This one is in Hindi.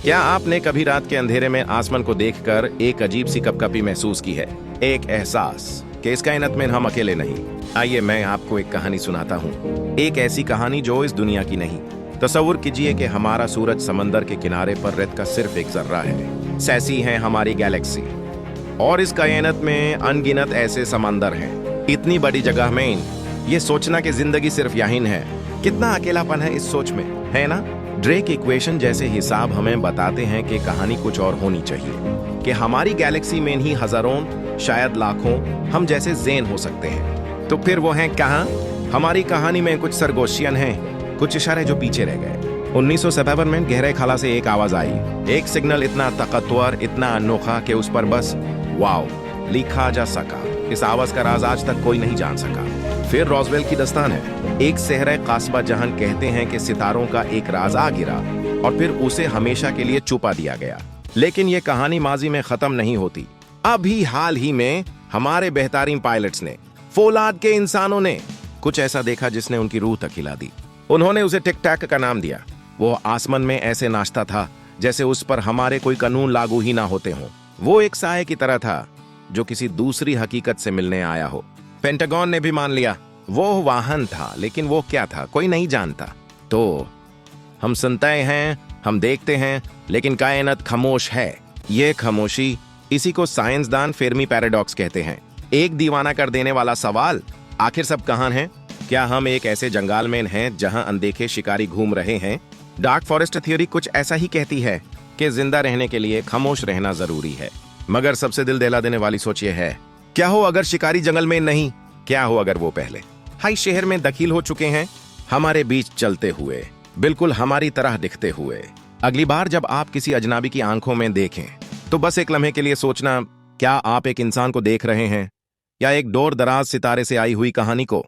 क्या आपने कभी रात के अंधेरे में आसमान को देखकर एक अजीब सी कपकपी महसूस की है? एक एहसास कि इस कायनात में हम अकेले नहीं। आइए मैं आपको एक कहानी सुनाता हूँ, एक ऐसी कहानी जो इस दुनिया की नहीं। तसव्वुर कीजिए कि हमारा सूरज समंदर के किनारे पर रेत का सिर्फ एक जर्रा है। सैसी है हमारी गैलेक्सी, और इस कायनात में अनगिनत ऐसे समंदर हैं। इतनी बड़ी जगह में ये सोचना कि जिंदगी सिर्फ यहीं है, कितना अकेलापन है इस सोच में, है ना? ड्रेक इक्वेशन जैसे हिसाब हमें बताते हैं कि कहानी कुछ और होनी चाहिए, कि हमारी गैलेक्सी में ही हजारों शायद लाखों हम जैसे ज़ेन हो सकते हैं। तो फिर वो हैं कहाँ? हमारी कहानी में कुछ सरगोशियन हैं, कुछ इशारे जो पीछे रह गए। 1957 में गहरे खाला से एक आवाज आई, एक सिग्नल इतना ताकतवर, इतना अनोखा कि उस पर बस वाओ लिखा जा सका। इस आवाज का राज आज तक कोई नहीं जान सका। फिर रॉसवेल की दास्तान है, एक शहर कास्बा जहां कहते हैं कि सितारों का एक राज आ गिरा और फिर उसे हमेशा के लिए छुपा दिया गया। लेकिन ये कहानी माजी में खत्म नहीं होती। अभी हाल ही में हमारे बेहतरीन पायलट्स ने, फौलाद के इंसानों ने कुछ ऐसा देखा जिसने उनकी रूह तक हिला दी। उन्होंने उसे टिक टैक का नाम दिया। वो आसमान में ऐसे नाचता था जैसे उस पर हमारे कोई कानून लागू ही ना होते हों। वो एक साये की तरह था जो किसी दूसरी हकीकत से मिलने आया हो। पेंटागन ने भी मान लिया वो वाहन था, लेकिन वो क्या था कोई नहीं जानता। तो हम सुनते हैं, हम देखते हैं, लेकिन कायनात खामोश है। ये खामोशी, इसी को साइंसदान फेर्मी पैराडॉक्स कहते हैं। एक दीवाना कर देने वाला सवाल, आखिर सब कहां हैं? क्या हम एक ऐसे जंगल में हैं जहां अनदेखे शिकारी घूम रहे हैं? डार्क फॉरेस्ट थ्योरी कुछ ऐसा ही कहती है कि जिंदा रहने के लिए खामोश रहना जरूरी है। मगर सबसे दिल दहला देने वाली सोच ये है, क्या हो अगर शिकारी जंगल में नहीं? क्या हो अगर वो पहले हाई शहर में दखील हो चुके हैं, हमारे बीच चलते हुए, बिल्कुल हमारी तरह दिखते हुए? अगली बार जब आप किसी अजनबी की आंखों में देखें तो बस एक लम्हे के लिए सोचना, क्या आप एक इंसान को देख रहे हैं या एक दूर दराज सितारे से आई हुई कहानी को?